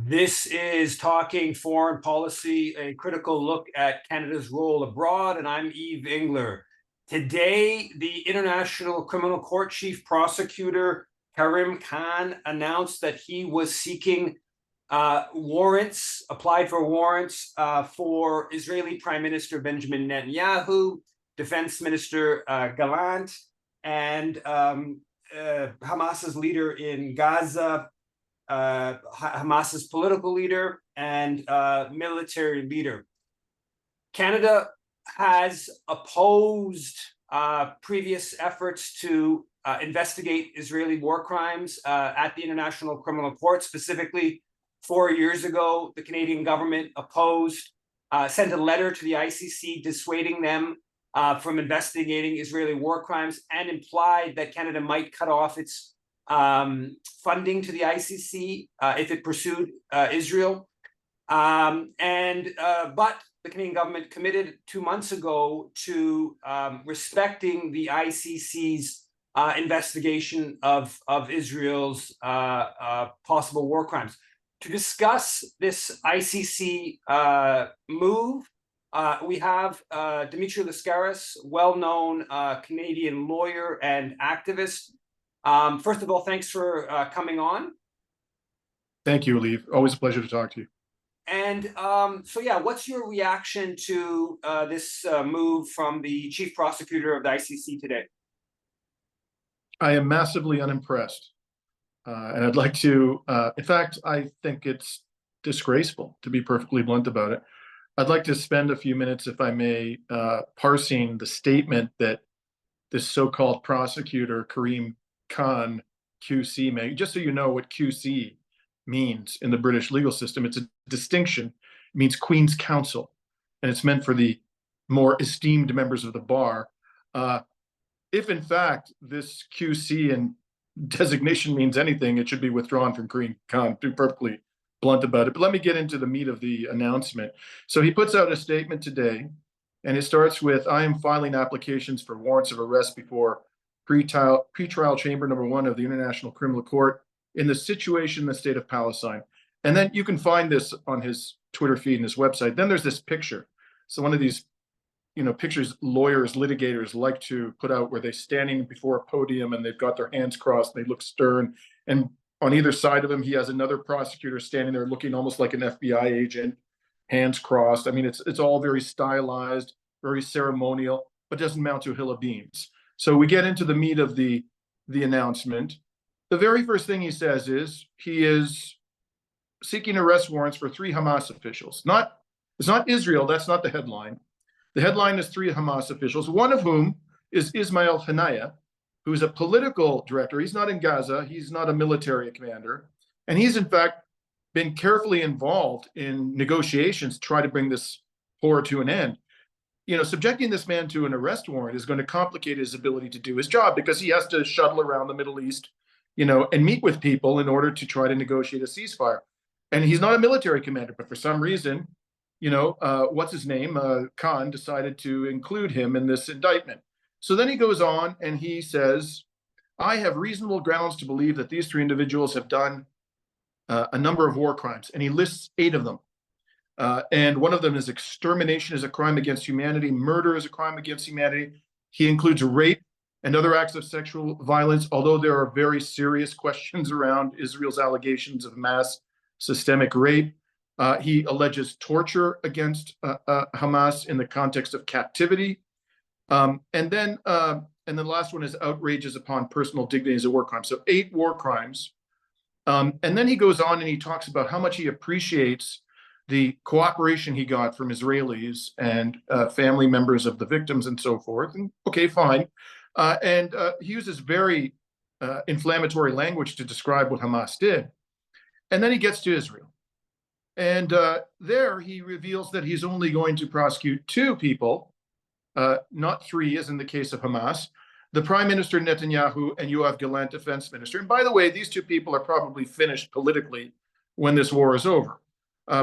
This is Talking Foreign Policy, a critical look at Canada's role abroad, and I'm Yves Engler. Today, the International Criminal Court Chief Prosecutor Karim Khan announced that he was seeking warrants, applied for warrants for Israeli Prime Minister Benjamin Netanyahu, Defense Minister Gallant, and Hamas's leader in Gaza, Hamas's political leader and military leader. Canada has opposed previous efforts to investigate Israeli war crimes at the International Criminal Court. Specifically, 4 years ago, the Canadian government sent a letter to the ICC dissuading them from investigating Israeli war crimes and implied that Canada might cut off its funding to the ICC if it pursued Israel. But the Canadian government committed 2 months ago to respecting the ICC's investigation of Israel's possible war crimes. To discuss this ICC move, we have Dimitri Lascaris, well-known Canadian lawyer and activist. First of all, thanks for coming on. Thank you, Yves. Always a pleasure to talk to you. And what's your reaction to this move from the chief prosecutor of the ICC today? I am massively unimpressed. And I'd like to, in fact, I think it's disgraceful, to be perfectly blunt about it. I'd like to spend a few minutes, if I may, parsing the statement that this so-called prosecutor, Karim Khan, QC, made. Just so you know what QC means in the British legal system, it's a distinction. It means Queen's Counsel, and it's meant for the more esteemed members of the bar. If in fact this QC and designation means anything, it should be withdrawn from Karim Khan, to be perfectly blunt about it. But let me get into the meat of the announcement. So he puts out a statement today, and it starts with, "I am filing applications for warrants of arrest before pretrial chamber number 1 of the International Criminal Court in the situation in the state of Palestine." And then you can find this on his Twitter feed and his website. Then there's this picture. So one of these, pictures lawyers, litigators like to put out, where they're standing before a podium and they've got their hands crossed, and they look stern. And on either side of him, he has another prosecutor standing there looking almost like an FBI agent, hands crossed. I mean, it's all very stylized, very ceremonial, but doesn't amount to a hill of beans. So we get into the meat of the announcement. The very first thing he says is he is seeking arrest warrants for 3 Hamas officials. It's not Israel, that's not the headline. The headline is 3 Hamas officials, one of whom is Ismail Haniyeh, who is a political director. He's not in Gaza, he's not a military commander, and he's in fact been carefully involved in negotiations to try to bring this horror to an end. Subjecting this man to an arrest warrant is going to complicate his ability to do his job, because he has to shuttle around the Middle East, and meet with people in order to try to negotiate a ceasefire. And he's not a military commander, but for some reason, what's his name? Khan decided to include him in this indictment. So then he goes on and he says, "I have reasonable grounds to believe that these 3 individuals have done a number of war crimes." And he lists 8 of them. And one of them is extermination is a crime against humanity. Murder is a crime against humanity. He includes rape and other acts of sexual violence, although there are very serious questions around Israel's allegations of mass systemic rape. He alleges torture against Hamas in the context of captivity. And then the last one is outrages upon personal dignity as a war crime. So 8 war crimes. And then he goes on and he talks about how much he appreciates the cooperation he got from Israelis and family members of the victims and so forth. And okay, fine. And he uses very inflammatory language to describe what Hamas did. And then he gets to Israel. And there he reveals that he's only going to prosecute 2 people, not 3, as in the case of Hamas, the Prime Minister Netanyahu and Yoav Gallant, Defense Minister. And by the way, these 2 people are probably finished politically when this war is over,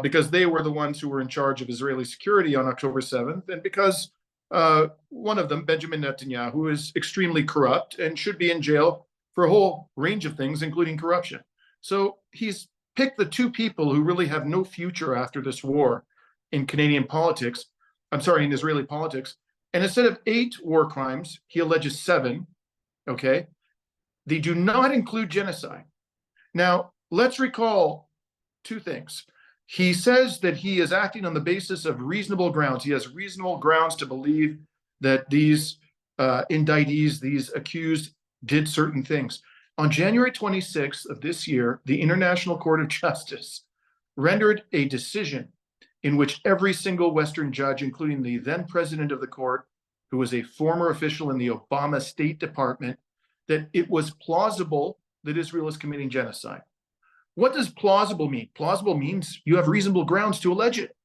because they were the ones who were in charge of Israeli security on October 7th, and because one of them, Benjamin Netanyahu, is extremely corrupt and should be in jail for a whole range of things, including corruption. So he's pick the two people who really have no future after this war in Canadian politics, I'm sorry, in Israeli politics, and instead of 8 war crimes, he alleges 7, okay? They do not include genocide. Now, let's recall 2 things. He says that he is acting on the basis of reasonable grounds. He has reasonable grounds to believe that these indictees, these accused, did certain things. On January 26th of this year, the International Court of Justice rendered a decision in which every single Western judge, including the then president of the court, who was a former official in the Obama State Department, that it was plausible that Israel is committing genocide. What does plausible mean? Plausible means you have reasonable grounds to allege it.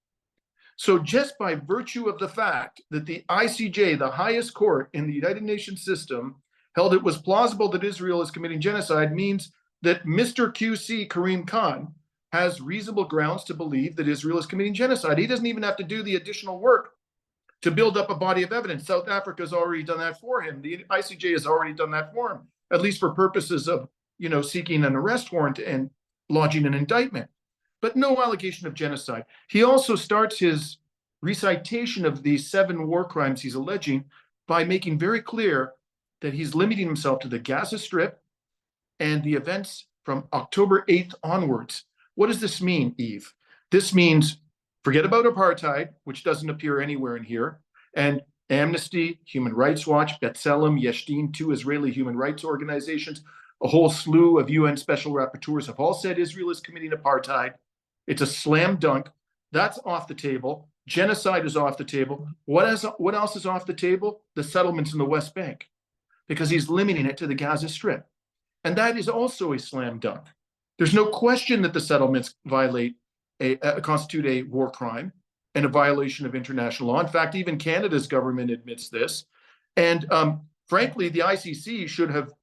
So just by virtue of the fact that the ICJ, the highest court in the United Nations system, held it was plausible that Israel is committing genocide means that Mr. QC Karim Khan has reasonable grounds to believe that Israel is committing genocide. He doesn't even have to do the additional work to build up a body of evidence. South Africa has already done that for him. The ICJ has already done that for him, at least for purposes of, seeking an arrest warrant and lodging an indictment. But no allegation of genocide. He also starts his recitation of the 7 war crimes he's alleging by making very clear that he's limiting himself to the Gaza Strip and the events from October 8th onwards. What does this mean, Yves? This means forget about apartheid, which doesn't appear anywhere in here, and Amnesty, Human Rights Watch, B'Tselem, Yesh Din, 2 Israeli human rights organizations, a whole slew of UN special rapporteurs have all said Israel is committing apartheid. It's a slam dunk. That's off the table. Genocide is off the table. What else is off the table? The settlements in the West Bank, because he's limiting it to the Gaza Strip. And that is also a slam dunk. There's no question that the settlements constitute a war crime and a violation of international law. In fact, even Canada's government admits this. And frankly, the ICC should have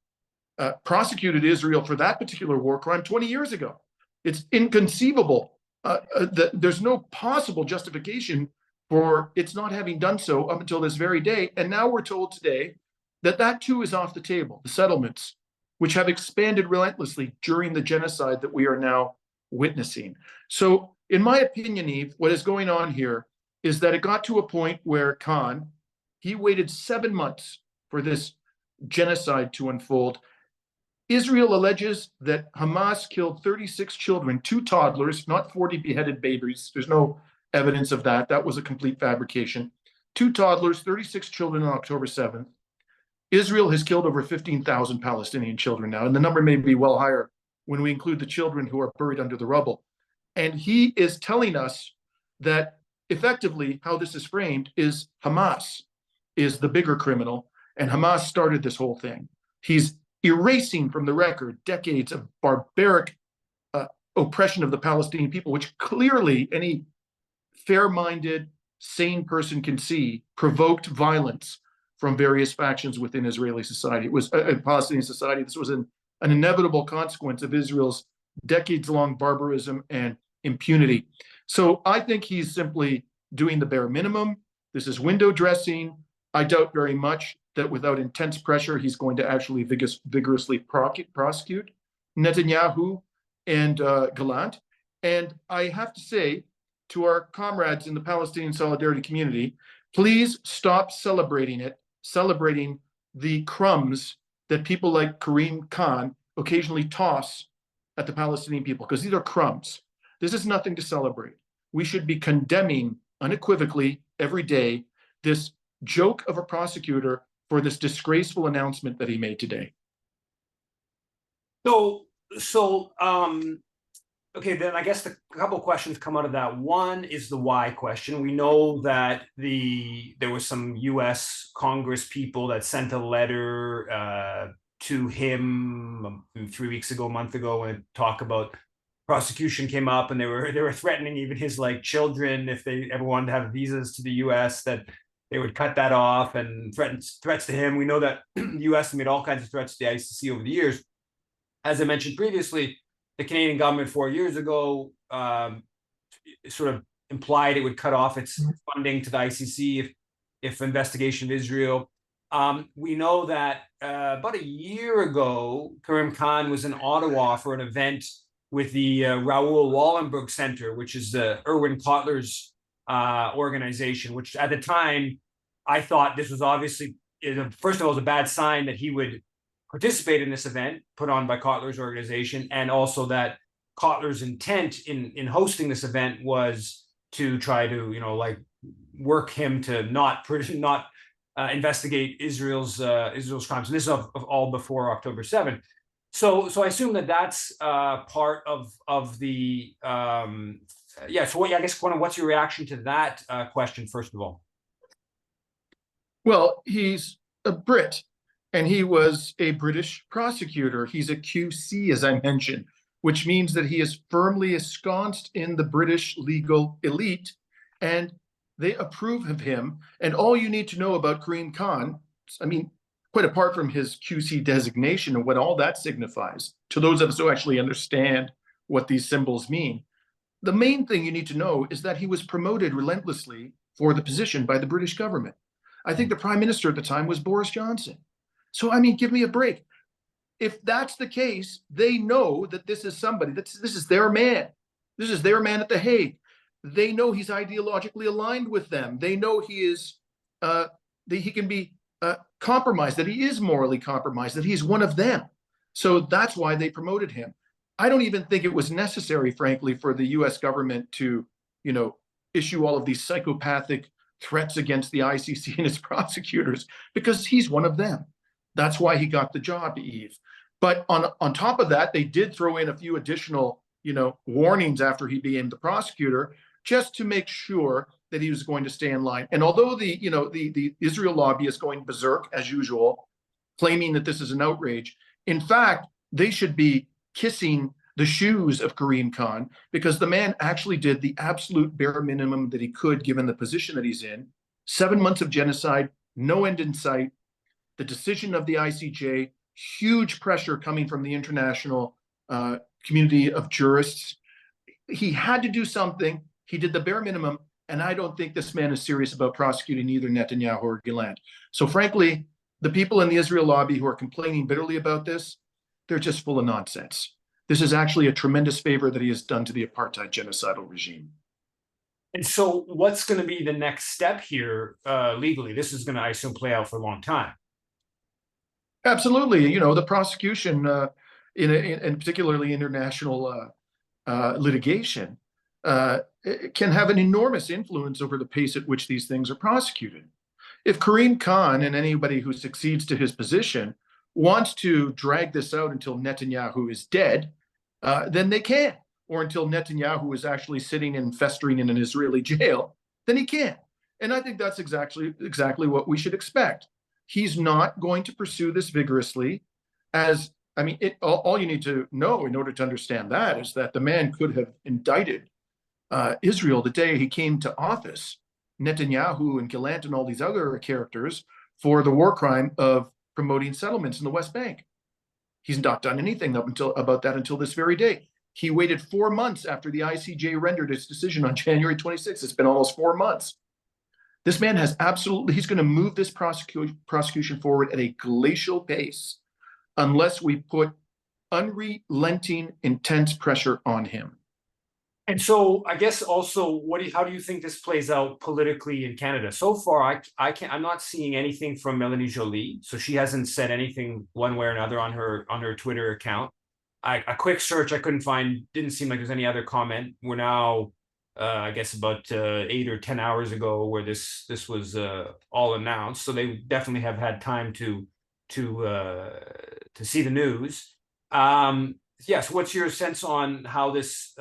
prosecuted Israel for that particular war crime 20 years ago. It's inconceivable that there's no possible justification for its not having done so up until this very day. And now we're told today that that too is off the table, the settlements, which have expanded relentlessly during the genocide that we are now witnessing. So in my opinion, Yves, what is going on here is that it got to a point where Khan, he waited 7 months for this genocide to unfold. Israel alleges that Hamas killed 36 children, 2 toddlers, not 40 beheaded babies. There's no evidence of that. That was a complete fabrication. 2 toddlers, 36 children on October 7th. Israel has killed over 15,000 Palestinian children now, and the number may be well higher when we include the children who are buried under the rubble. And he is telling us that effectively how this is framed is Hamas is the bigger criminal, and Hamas started this whole thing. He's erasing from the record decades of barbaric oppression of the Palestinian people, which clearly any fair-minded, sane person can see provoked violence from various factions within Israeli society. It was Palestinian society. This was an inevitable consequence of Israel's decades-long barbarism and impunity. So I think he's simply doing the bare minimum. This is window dressing. I doubt very much that without intense pressure, he's going to actually vigorously prosecute Netanyahu and Gallant. And I have to say to our comrades in the Palestinian solidarity community, please stop celebrating the crumbs that people like Karim Khan occasionally toss at the Palestinian people, because these are crumbs. This is nothing to celebrate. We should be condemning unequivocally every day this joke of a prosecutor for this disgraceful announcement that he made today. Okay, then I guess a couple of questions come out of that. One is the why question. We know that there was some U.S. Congress people that sent a letter to him 3 weeks ago, a month ago, and talk about prosecution came up, and they were threatening even his children if they ever wanted to have visas to the U.S. that they would cut that off, and threats to him. We know that the U.S. made all kinds of threats to the ICC over the years. As I mentioned previously, the Canadian government 4 years ago sort of implied it would cut off its funding to the ICC if investigation of Israel. We know that about a year ago, Karim Khan was in Ottawa for an event with the Raoul Wallenberg Center, which is the Erwin Kotler's organization, which at the time I thought this was obviously, first of all, it was a bad sign that he would participate in this event put on by Kotler's organization, and also that Kotler's intent in hosting this event was to try to, like, work him to not investigate Israel's crimes. And this is of all before October 7th. So I assume that that's part of the yeah. So I guess, what's your reaction to that question, first of all? Well, he's a Brit, and he was a British prosecutor. He's a QC, as I mentioned, which means that he is firmly ensconced in the British legal elite, and they approve of him. And all you need to know about Karim Khan, I mean, quite apart from his QC designation and what all that signifies, to those of us who actually understand what these symbols mean, the main thing you need to know is that he was promoted relentlessly for the position by the British government. I think the prime minister at the time was Boris Johnson. So, I mean, give me a break. If that's the case, they know that this is somebody, this is their man. This is their man at The Hague. They know he's ideologically aligned with them. They know he is, that he can be compromised, that he is morally compromised, that he's one of them. So that's why they promoted him. I don't even think it was necessary, frankly, for the US government to, issue all of these psychopathic threats against the ICC and its prosecutors, because he's one of them. That's why he got the job, Yves. But on top of that, they did throw in a few additional, warnings after he became the prosecutor, just to make sure that he was going to stay in line. And although the Israel lobby is going berserk as usual, claiming that this is an outrage, in fact, they should be kissing the shoes of Karim Khan, because the man actually did the absolute bare minimum that he could, given the position that he's in. 7 months of genocide, no end in sight. The decision of the ICJ, huge pressure coming from the international community of jurists. He had to do something. He did the bare minimum, and I don't think this man is serious about prosecuting either Netanyahu or Gilad. So frankly, the people in the Israel lobby who are complaining bitterly about this, they're just full of nonsense. This is actually a tremendous favor that he has done to the apartheid genocidal regime. And so what's going to be the next step here legally? This is going to, I assume, play out for a long time. Absolutely. The prosecution, in particularly international litigation, can have an enormous influence over the pace at which these things are prosecuted. If Karim Khan and anybody who succeeds to his position wants to drag this out until Netanyahu is dead, then they can. Or until Netanyahu is actually sitting and festering in an Israeli jail, then he can. And I think that's exactly what we should expect. He's not going to pursue this vigorously. All you need to know in order to understand that is that the man could have indicted Israel the day he came to office, Netanyahu and Gilad and all these other characters, for the war crime of promoting settlements in the West Bank. He's not done anything about that until this very day. He waited 4 months after the ICJ rendered its decision on January 26th. It's been almost 4 months. This man has he's going to move this prosecution forward at a glacial pace unless we put unrelenting, intense pressure on him. And so I guess also, how do you think this plays out politically in Canada? So far, I'm not seeing anything from Melanie Joly. So she hasn't said anything one way or another on her Twitter account. A quick search, I didn't seem like there's any other comment. We're now, I guess, about 8 or 10 hours ago where this was all announced. So they definitely have had time to see the news. Yes, what's your sense on how this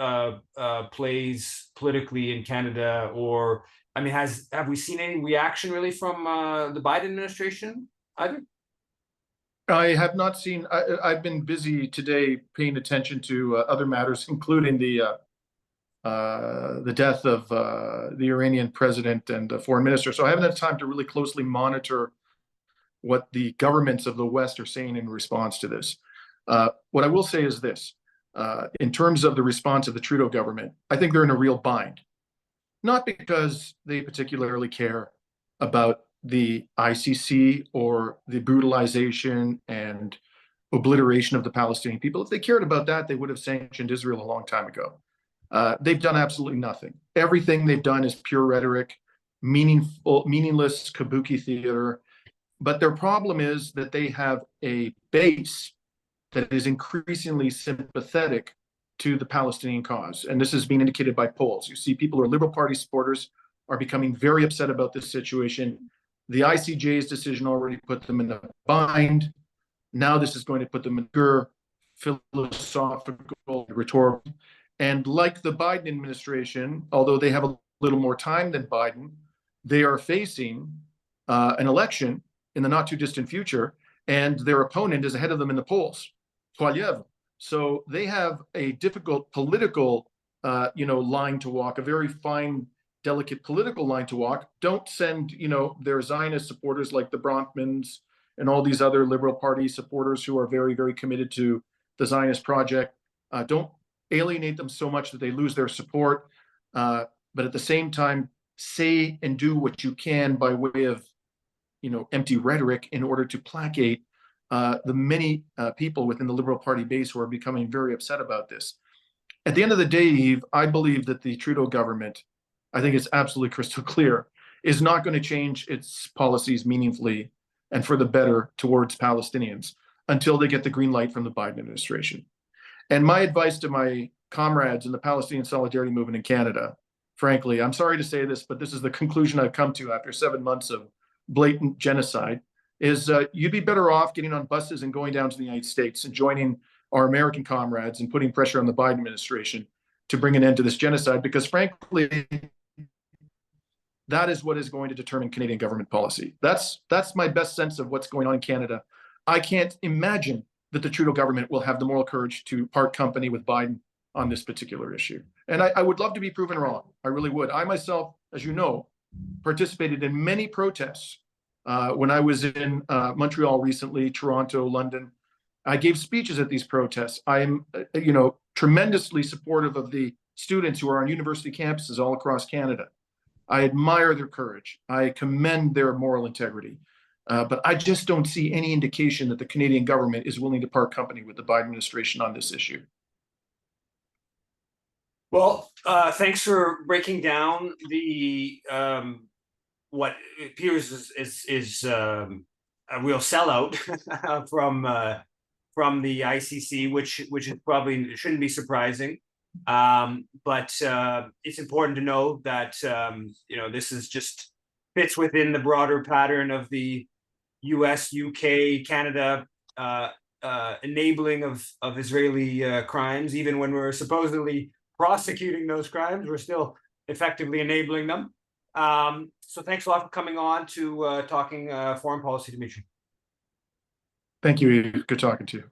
plays politically in Canada? Or, have we seen any reaction really from the Biden administration either? I have not seen. I've been busy today paying attention to other matters, including the death of the Iranian president and the foreign minister. So I haven't had time to really closely monitor what the governments of the West are saying in response to this. What I will say is this. In terms of the response of the Trudeau government, I think they're in a real bind. Not because they particularly care about the ICC or the brutalization and obliteration of the Palestinian people. If they cared about that, they would have sanctioned Israel a long time ago. They've done absolutely nothing. Everything they've done is pure rhetoric, meaningless kabuki theater. But their problem is that they have a base that is increasingly sympathetic to the Palestinian cause. And this is being indicated by polls. You see people who are Liberal Party supporters are becoming very upset about this situation. The ICJ's decision already put them in a bind. Now this is going to put them in pure philosophical, rhetorical. And like the Biden administration, although they have a little more time than Biden, they are facing an election in the not too distant future, and their opponent is ahead of them in the polls, Poilievre. So they have a difficult political, line to walk, a very fine, delicate political line to walk. Don't send, their Zionist supporters like the Bronfmans and all these other Liberal Party supporters who are very, very committed to the Zionist project. Don't alienate them so much that they lose their support. But at the same time, say and do what you can by way of, empty rhetoric in order to placate the many people within the Liberal Party base who are becoming very upset about this. At the end of the day, Yves, I believe that the Trudeau government, I think it's absolutely crystal clear, is not going to change its policies meaningfully and for the better towards Palestinians until they get the green light from the Biden administration. And my advice to my comrades in the Palestinian Solidarity Movement in Canada, frankly, I'm sorry to say this, but this is the conclusion I've come to after 7 months of blatant genocide, is you'd be better off getting on buses and going down to the United States and joining our American comrades and putting pressure on the Biden administration to bring an end to this genocide, because frankly, that is what is going to determine Canadian government policy. That's my best sense of what's going on in Canada. I can't imagine that the Trudeau government will have the moral courage to part company with Biden on this particular issue. And I would love to be proven wrong. I really would. I myself, as you know, participated in many protests when I was in Montreal recently, Toronto, London. I gave speeches at these protests. I am, tremendously supportive of the students who are on university campuses all across Canada. I admire their courage. I commend their moral integrity. But I just don't see any indication that the Canadian government is willing to part company with the Biden administration on this issue. Well, thanks for breaking down the what appears is a real sellout from the ICC, which is probably shouldn't be surprising. But it's important to know that this is just fits within the broader pattern of the US, UK, Canada enabling of Israeli crimes. Even when we're supposedly prosecuting those crimes, we're still effectively enabling them. So thanks a lot for coming on to talking foreign policy, Dimitri. Thank you, Yves. Good talking to you.